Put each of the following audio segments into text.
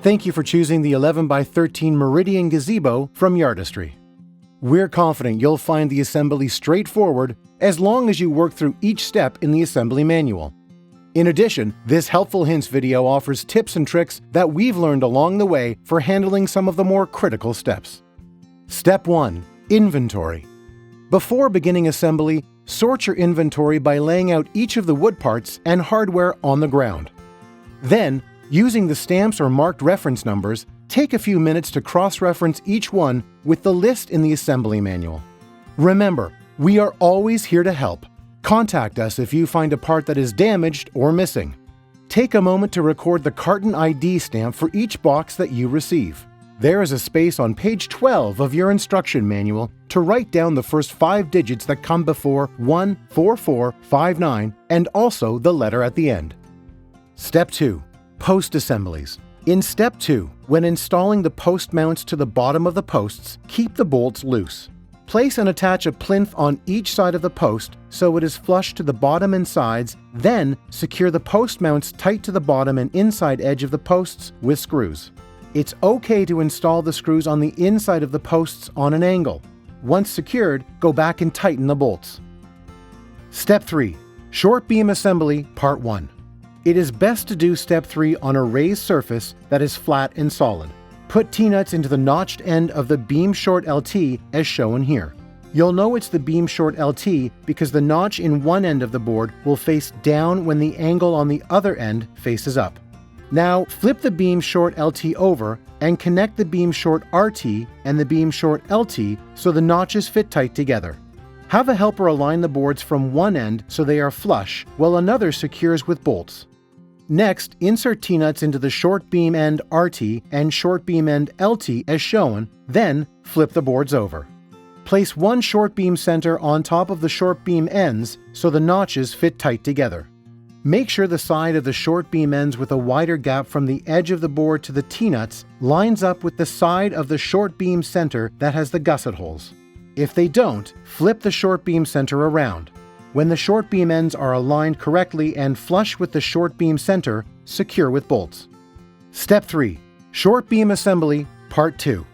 Thank you for choosing the 11 by 13 Meridian Gazebo from Yardistry. We're confident you'll find the assembly straightforward as long as you work through each step in the assembly manual. In addition, this Helpful Hints video offers tips and tricks that we've learned along the way for handling some of the more critical steps. Step 1. Inventory. Before beginning assembly, sort your inventory by laying out each of the wood parts and hardware on the ground. Then, using the stamps or marked reference numbers, take a few minutes to cross-reference each one with the list in the assembly manual. Remember, we are always here to help. Contact us if you find a part that is damaged or missing. Take a moment to record the carton ID stamp for each box that you receive. There is a space on page 12 of your instruction manual to write down the first 5 digits that come before 14459 and also the letter at the end. Step 2. Post assemblies. In Step 2, when installing the post mounts to the bottom of the posts, keep the bolts loose. Place and attach a plinth on each side of the post so it is flush to the bottom and sides, then secure the post mounts tight to the bottom and inside edge of the posts with screws. It's okay to install the screws on the inside of the posts on an angle. Once secured, go back and tighten the bolts. Step 3. Short beam assembly, Part 1. It is best to do Step 3 on a raised surface that is flat and solid. Put T-nuts into the notched end of the beam short LT as shown here. You'll know it's the beam short LT because the notch in one end of the board will face down when the angle on the other end faces up. Now flip the beam short LT over and connect the beam short RT and the beam short LT so the notches fit tight together. Have a helper align the boards from one end so they are flush, while another secures with bolts. Next, insert T-nuts into the short beam end RT and short beam end LT as shown, then flip the boards over. Place one short beam center on top of the short beam ends so the notches fit tight together. Make sure the side of the short beam ends with a wider gap from the edge of the board to the T-nuts lines up with the side of the short beam center that has the gusset holes. If they don't, flip the short beam center around. When the short beam ends are aligned correctly and flush with the short beam center, secure with bolts. Step 3. Short beam assembly, Part 2.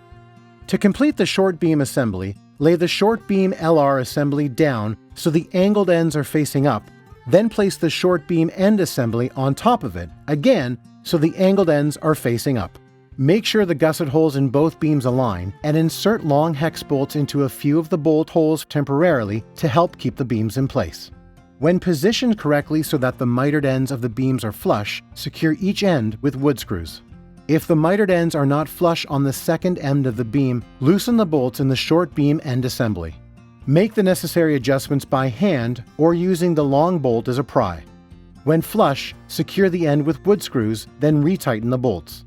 To complete the short beam assembly, lay the short beam LR assembly down so the angled ends are facing up, then place the short beam end assembly on top of it, again so the angled ends are facing up. Make sure the gusset holes in both beams align and insert long hex bolts into a few of the bolt holes temporarily to help keep the beams in place. When positioned correctly so that the mitered ends of the beams are flush, secure each end with wood screws. If the mitered ends are not flush on the second end of the beam, loosen the bolts in the short beam end assembly. Make the necessary adjustments by hand or using the long bolt as a pry. When flush, secure the end with wood screws, then retighten the bolts.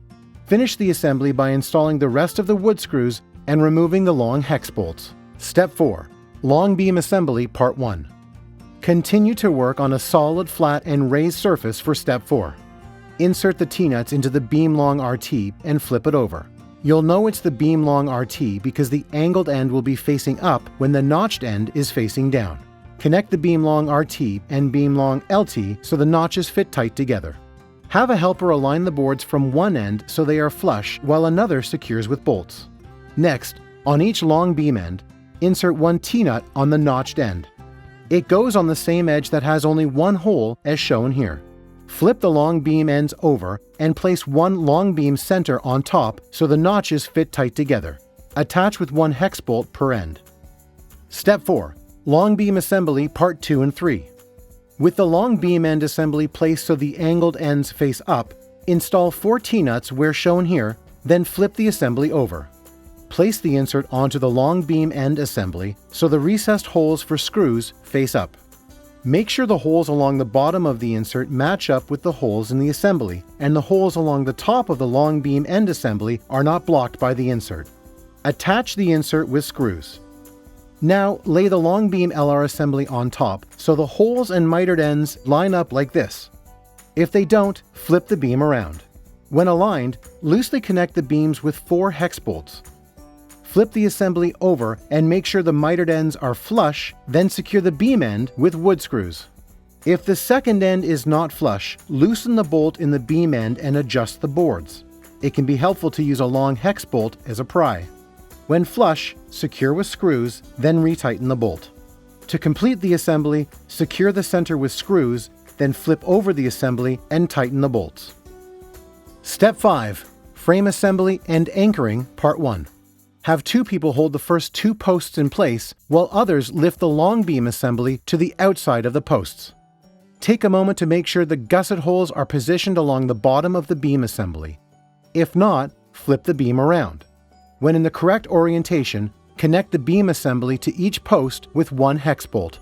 Finish the assembly by installing the rest of the wood screws and removing the long hex bolts. Step 4. Long beam assembly, Part 1. Continue to work on a solid, flat, and raised surface for Step 4. Insert the T-nuts into the beam long RT and flip it over. You'll know it's the beam long RT because the angled end will be facing up when the notched end is facing down. Connect the beam long RT and beam long LT so the notches fit tight together. Have a helper align the boards from one end so they are flush while another secures with bolts. Next, on each long beam end, insert one T-nut on the notched end. It goes on the same edge that has only one hole as shown here. Flip the long beam ends over and place one long beam center on top so the notches fit tight together. Attach with one hex bolt per end. Step 4. Long beam assembly, Part 2 and 3. With the long beam end assembly placed so the angled ends face up, install 4 T-nuts where shown here, then flip the assembly over. Place the insert onto the long beam end assembly so the recessed holes for screws face up. Make sure the holes along the bottom of the insert match up with the holes in the assembly, and the holes along the top of the long beam end assembly are not blocked by the insert. Attach the insert with screws. Now lay the long beam LR assembly on top so the holes and mitered ends line up like this. If they don't, flip the beam around. When aligned, loosely connect the beams with 4 hex bolts. Flip the assembly over and make sure the mitered ends are flush, then secure the beam end with wood screws. If the second end is not flush, loosen the bolt in the beam end and adjust the boards. It can be helpful to use a long hex bolt as a pry. When flush, secure with screws, then retighten the bolt. To complete the assembly, secure the center with screws, then flip over the assembly and tighten the bolts. Step 5. Frame Assembly and Anchoring, Part 1. Have 2 people hold the first 2 posts in place, while others lift the long beam assembly to the outside of the posts. Take a moment to make sure the gusset holes are positioned along the bottom of the beam assembly. If not, flip the beam around. When in the correct orientation, connect the beam assembly to each post with 1 hex bolt.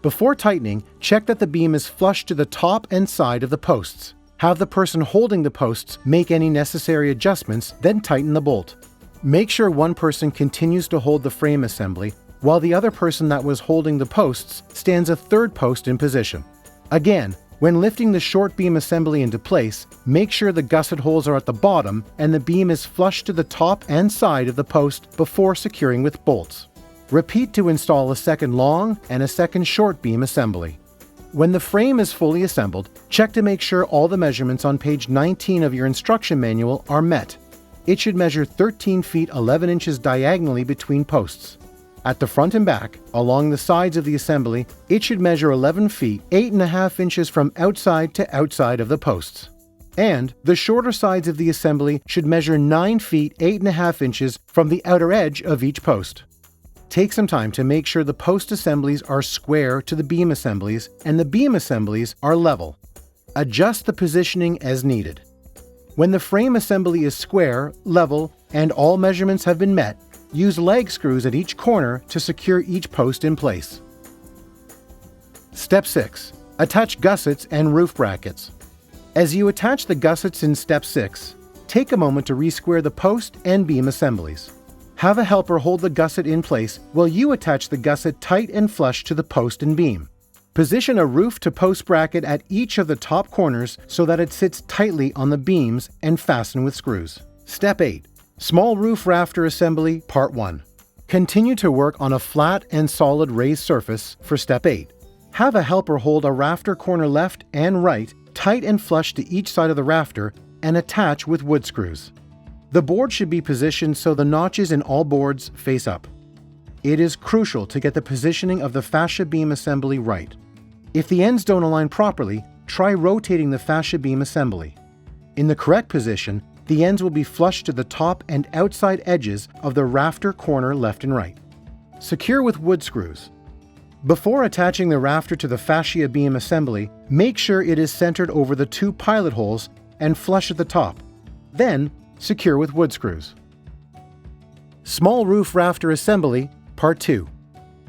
Before tightening, check that the beam is flush to the top and side of the posts. Have the person holding the posts make any necessary adjustments, then tighten the bolt. Make sure one person continues to hold the frame assembly, while the other person that was holding the posts stands a 3rd post in position. Again, when lifting the short beam assembly into place, make sure the gusset holes are at the bottom and the beam is flush to the top and side of the post before securing with bolts. Repeat to install a 2nd long and a 2nd short beam assembly. When the frame is fully assembled, check to make sure all the measurements on page 19 of your instruction manual are met. It should measure 13 feet 11 inches diagonally between posts. At the front and back, along the sides of the assembly, it should measure 11 feet 8.5 inches from outside to outside of the posts. And the shorter sides of the assembly should measure 9 feet 8.5 inches from the outer edge of each post. Take some time to make sure the post assemblies are square to the beam assemblies and the beam assemblies are level. Adjust the positioning as needed. When the frame assembly is square, level, and all measurements have been met, use leg screws at each corner to secure each post in place. Step 6. Attach gussets and roof brackets. As you attach the gussets in Step 6, take a moment to re-square the post and beam assemblies. Have a helper hold the gusset in place while you attach the gusset tight and flush to the post and beam. Position a roof to post bracket at each of the top corners so that it sits tightly on the beams and fasten with screws. Step 8. Small Roof Rafter Assembly, Part 1. Continue to work on a flat and solid raised surface for Step 8. Have a helper hold a rafter corner left and right, tight and flush to each side of the rafter, and attach with wood screws. The board should be positioned so the notches in all boards face up. It is crucial to get the positioning of the fascia beam assembly right. If the ends don't align properly, try rotating the fascia beam assembly. In the correct position, the ends will be flush to the top and outside edges of the rafter corner left and right. Secure with wood screws. Before attaching the rafter to the fascia beam assembly, make sure it is centered over the 2 pilot holes and flush at the top. Then, secure with wood screws. Small Roof Rafter Assembly, Part 2.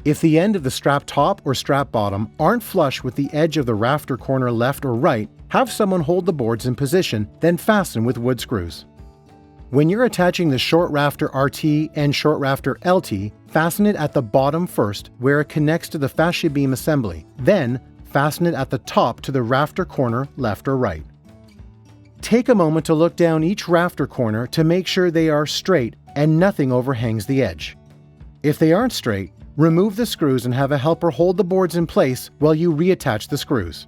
If the end of the strap top or strap bottom aren't flush with the edge of the rafter corner left or right, have someone hold the boards in position, then fasten with wood screws. When you're attaching the short rafter RT and short rafter LT, fasten it at the bottom first where it connects to the fascia beam assembly, then fasten it at the top to the rafter corner left or right. Take a moment to look down each rafter corner to make sure they are straight and nothing overhangs the edge. If they aren't straight, remove the screws and have a helper hold the boards in place while you reattach the screws.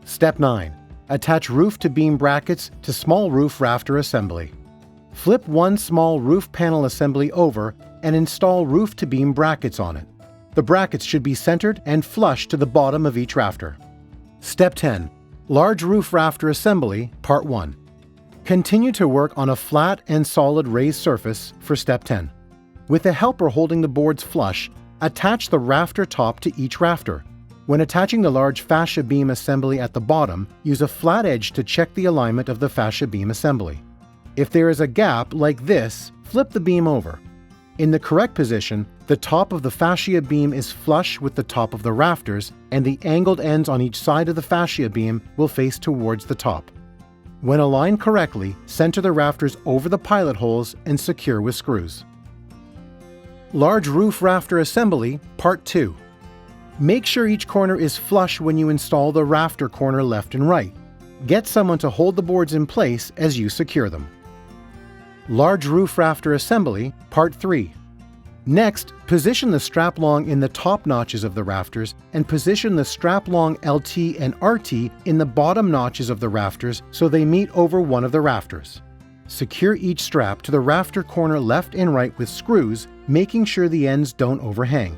Step 9. Attach roof to beam brackets to small roof rafter assembly. Flip one small roof panel assembly over and install roof to beam brackets on it. The brackets should be centered and flush to the bottom of each rafter. Step 10. Large Roof Rafter Assembly, Part 1. Continue to work on a flat and solid raised surface for Step 10. With a helper holding the boards flush, attach the rafter top to each rafter. When attaching the large fascia beam assembly at the bottom, use a flat edge to check the alignment of the fascia beam assembly. If there is a gap like this, flip the beam over. In the correct position, the top of the fascia beam is flush with the top of the rafters, and the angled ends on each side of the fascia beam will face towards the top. When aligned correctly, center the rafters over the pilot holes and secure with screws. Large Roof Rafter Assembly, Part 2. Make sure each corner is flush when you install the rafter corner left and right. Get someone to hold the boards in place as you secure them. Large Roof Rafter Assembly, Part 3. Next, position the strap-long in the top notches of the rafters and position the strap-long LT and RT in the bottom notches of the rafters so they meet over one of the rafters. secure each strap to the rafter corner left and right with screws, making sure the ends don't overhang.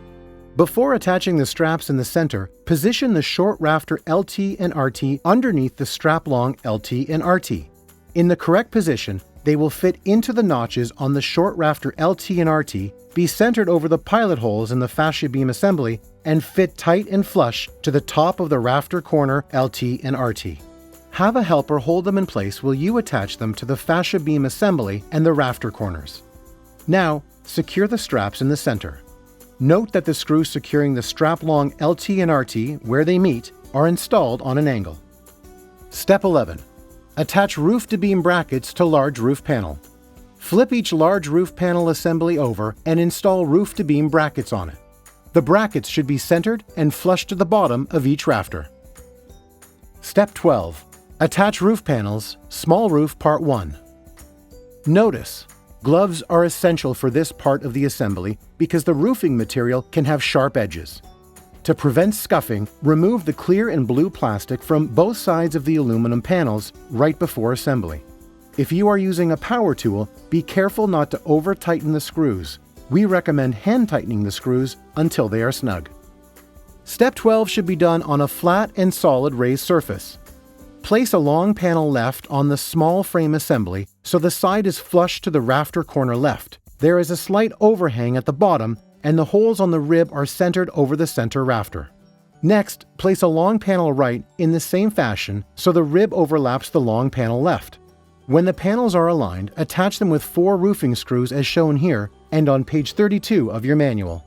Before attaching the straps in the center, position the short rafter LT and RT underneath the strap-long LT and RT. In the correct position, they will fit into the notches on the short rafter LT and RT, be centered over the pilot holes in the fascia beam assembly, and fit tight and flush to the top of the rafter corner LT and RT. Have a helper hold them in place while you attach them to the fascia beam assembly and the rafter corners. Now, secure the straps in the center. Note that the screws securing the strap-long LT and RT, where they meet, are installed on an angle. Step 11. Attach roof-to-beam brackets to large roof panel. Flip each large roof panel assembly over and install roof-to-beam brackets on it. The brackets should be centered and flush to the bottom of each rafter. Step 12. Attach roof panels, small roof part 1. Notice, gloves are essential for this part of the assembly because the roofing material can have sharp edges. To prevent scuffing, remove the clear and blue plastic from both sides of the aluminum panels right before assembly. If you are using a power tool, be careful not to over-tighten the screws. We recommend hand-tightening the screws until they are snug. Step 12 should be done on a flat and solid raised surface. Place a long panel left on the small frame assembly so the side is flush to the rafter corner left. There is a slight overhang at the bottom and the holes on the rib are centered over the center rafter. Next, place a long panel right in the same fashion so the rib overlaps the long panel left. When the panels are aligned, attach them with 4 roofing screws as shown here and on page 32 of your manual.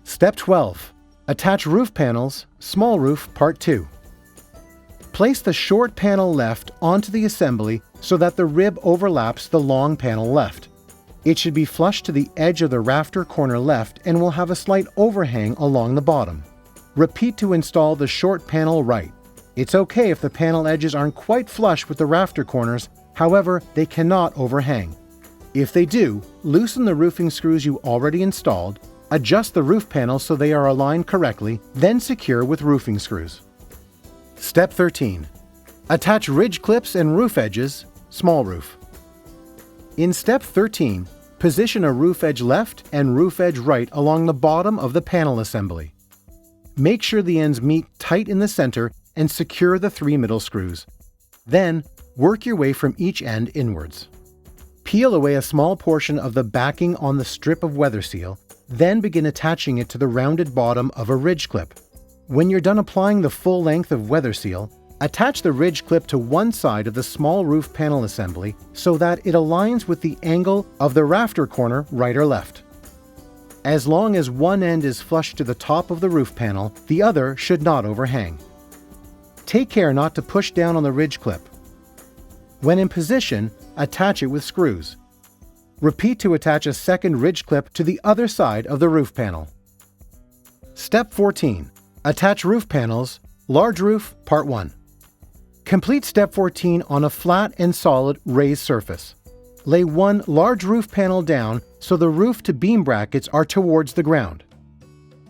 Step 12. Attach roof panels, small roof part 2. Place the short panel left onto the assembly so that the rib overlaps the long panel left. It should be flush to the edge of the rafter corner left and will have a slight overhang along the bottom. Repeat to install the short panel right. It's okay if the panel edges aren't quite flush with the rafter corners, however, they cannot overhang. If they do, loosen the roofing screws you already installed, adjust the roof panels so they are aligned correctly, then secure with roofing screws. Step 13. Attach ridge clips and roof edges, small roof. In Step 13, position a roof edge left and roof edge right along the bottom of the panel assembly. Make sure the ends meet tight in the center and secure the 3 middle screws. Then, work your way from each end inwards. Peel away a small portion of the backing on the strip of weather seal, then begin attaching it to the rounded bottom of a ridge clip. When you're done applying the full length of weather seal, attach the ridge clip to one side of the small roof panel assembly so that it aligns with the angle of the rafter corner right or left. As long as one end is flush to the top of the roof panel, the other should not overhang. Take care not to push down on the ridge clip. When in position, attach it with screws. Repeat to attach a second ridge clip to the other side of the roof panel. Step 14. Attach roof panels, large roof, part 1. Complete Step 14 on a flat and solid raised surface. Lay one large roof panel down so the roof-to-beam brackets are towards the ground.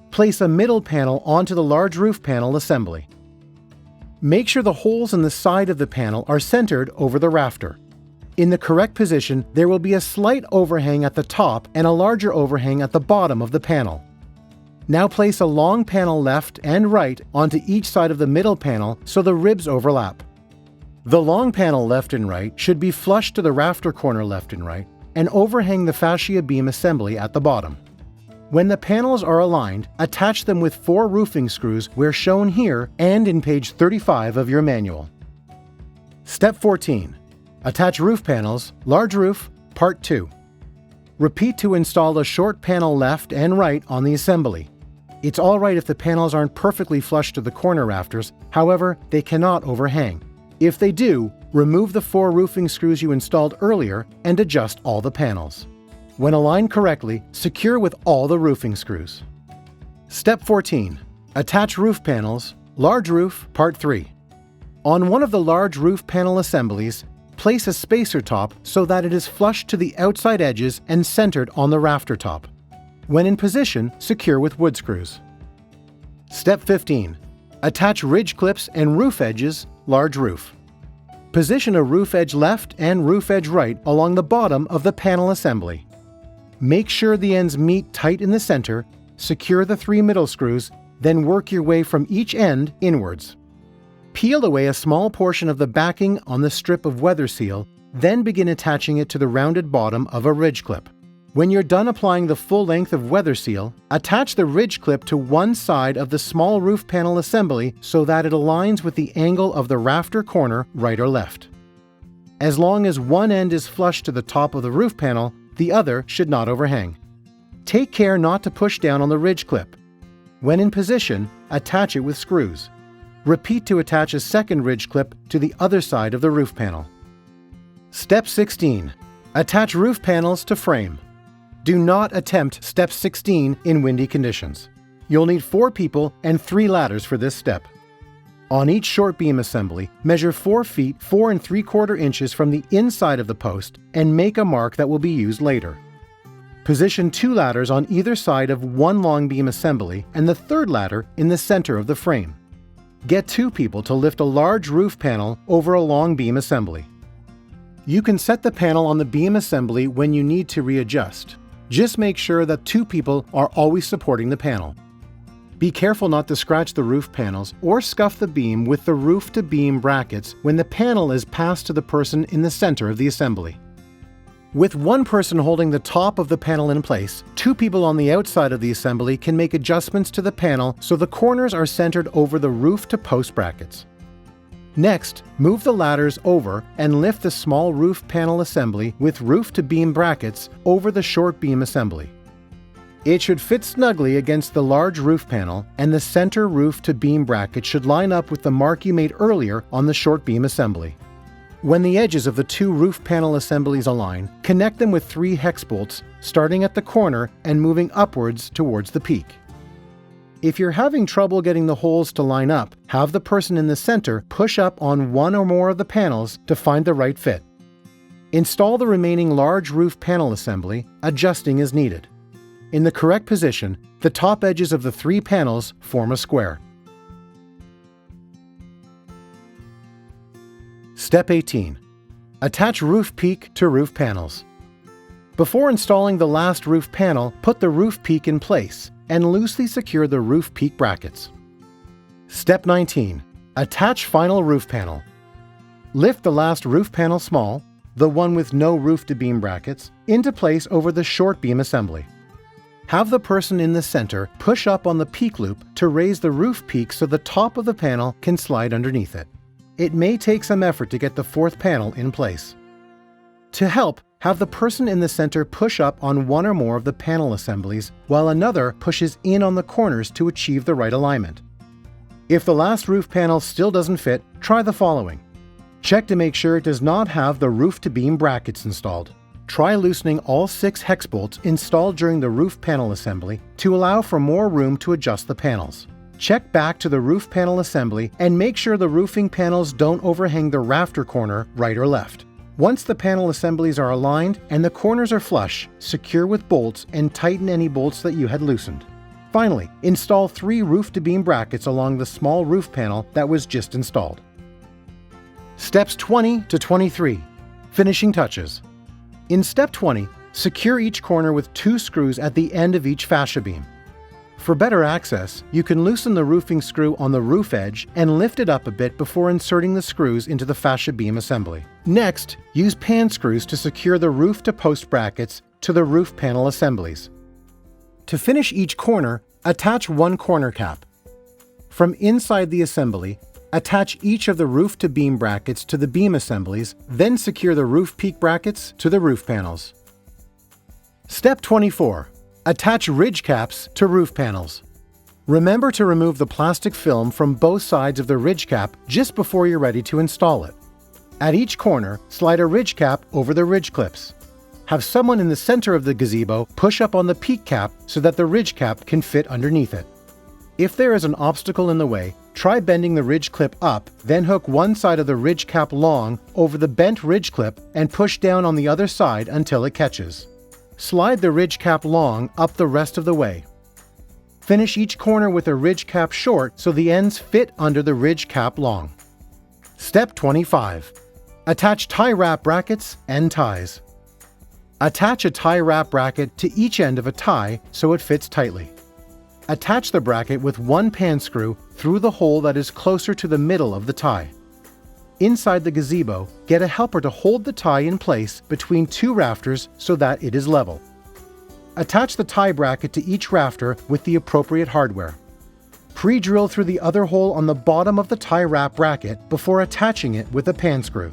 Place a middle panel onto the large roof panel assembly. Make sure the holes in the side of the panel are centered over the rafter. In the correct position, there will be a slight overhang at the top and a larger overhang at the bottom of the panel. Now place a long panel left and right onto each side of the middle panel so the ribs overlap. The long panel left and right should be flush to the rafter corner left and right and overhang the fascia beam assembly at the bottom. When the panels are aligned, attach them with 4 roofing screws where shown here and in page 35 of your manual. Step 14. Attach roof panels, large roof, part 2. Repeat to install a short panel left and right on the assembly. It's alright if the panels aren't perfectly flush to the corner rafters, however, they cannot overhang. If they do, remove the 4 roofing screws you installed earlier and adjust all the panels. When aligned correctly, secure with all the roofing screws. Step 14. Attach roof panels, large roof, part 3. On one of the large roof panel assemblies, place a spacer top so that it is flush to the outside edges and centered on the rafter top. When in position, secure with wood screws. Step 15. Attach ridge clips and roof edges, large roof. Position a roof edge left and roof edge right along the bottom of the panel assembly. Make sure the ends meet tight in the center, secure the 3 middle screws, then work your way from each end inwards. Peel away a small portion of the backing on the strip of weather seal, then begin attaching it to the rounded bottom of a ridge clip. When you're done applying the full length of weather seal, attach the ridge clip to one side of the small roof panel assembly so that it aligns with the angle of the rafter corner, right or left. As long as one end is flush to the top of the roof panel, the other should not overhang. Take care not to push down on the ridge clip. When in position, attach it with screws. Repeat to attach a second ridge clip to the other side of the roof panel. Step 16. Attach roof panels to frame. Do not attempt Step 16 in windy conditions. You'll need 4 people and 3 ladders for this step. On each short beam assembly, measure 4 feet 4 3/4 inches from the inside of the post and make a mark that will be used later. Position 2 ladders on either side of one long beam assembly and the third ladder in the center of the frame. Get 2 people to lift a large roof panel over a long beam assembly. You can set the panel on the beam assembly when you need to readjust. Just make sure that 2 people are always supporting the panel. Be careful not to scratch the roof panels or scuff the beam with the roof-to-beam brackets when the panel is passed to the person in the center of the assembly. With one person holding the top of the panel in place, 2 people on the outside of the assembly can make adjustments to the panel so the corners are centered over the roof-to-post brackets. Next, move the ladders over and lift the small roof panel assembly with roof-to-beam brackets over the short beam assembly. It should fit snugly against the large roof panel, and the center roof-to-beam bracket should line up with the mark you made earlier on the short beam assembly. When the edges of the 2 roof panel assemblies align, connect them with 3 hex bolts, starting at the corner and moving upwards towards the peak. If you're having trouble getting the holes to line up, have the person in the center push up on one or more of the panels to find the right fit. Install the remaining large roof panel assembly, adjusting as needed. In the correct position, the top edges of the 3 panels form a square. Step 18. Attach roof peak to roof panels. Before installing the last roof panel, put the roof peak in place and loosely secure the roof peak brackets. Step 19. Attach final roof panel. Lift the last roof panel small, the one with no roof-to-beam brackets, into place over the short beam assembly. Have the person in the center push up on the peak loop to raise the roof peak so the top of the panel can slide underneath it. It may take some effort to get the 4th panel in place. To help, have the person in the center push up on one or more of the panel assemblies while another pushes in on the corners to achieve the right alignment. If the last roof panel still doesn't fit, try the following. Check to make sure it does not have the roof-to-beam brackets installed. Try loosening all 6 hex bolts installed during the roof panel assembly to allow for more room to adjust the panels. Check back to the roof panel assembly and make sure the roofing panels don't overhang the rafter corner right or left. Once the panel assemblies are aligned and the corners are flush, secure with bolts and tighten any bolts that you had loosened. Finally, install 3 roof-to-beam brackets along the small roof panel that was just installed. Steps 20 to 23. Finishing touches. In Step 20, secure each corner with 2 screws at the end of each fascia beam. For better access, you can loosen the roofing screw on the roof edge and lift it up a bit before inserting the screws into the fascia beam assembly. Next, use pan screws to secure the roof-to-post brackets to the roof panel assemblies. To finish each corner, attach one corner cap. From inside the assembly, attach each of the roof-to-beam brackets to the beam assemblies, then secure the roof peak brackets to the roof panels. Step 24. Attach ridge caps to roof panels. Remember to remove the plastic film from both sides of the ridge cap just before you're ready to install it. At each corner, slide a ridge cap over the ridge clips. Have someone in the center of the gazebo push up on the peak cap so that the ridge cap can fit underneath it. If there is an obstacle in the way, try bending the ridge clip up, then hook one side of the ridge cap long over the bent ridge clip and push down on the other side until it catches. Slide the ridge cap long up the rest of the way. Finish each corner with a ridge cap short so the ends fit under the ridge cap long. Step 25. Attach tie wrap brackets and ties. Attach a tie wrap bracket to each end of a tie so it fits tightly. Attach the bracket with one pan screw through the hole that is closer to the middle of the tie. Inside the gazebo, get a helper to hold the tie in place between two rafters so that it is level. Attach the tie bracket to each rafter with the appropriate hardware. Pre-drill through the other hole on the bottom of the tie wrap bracket before attaching it with a pan screw.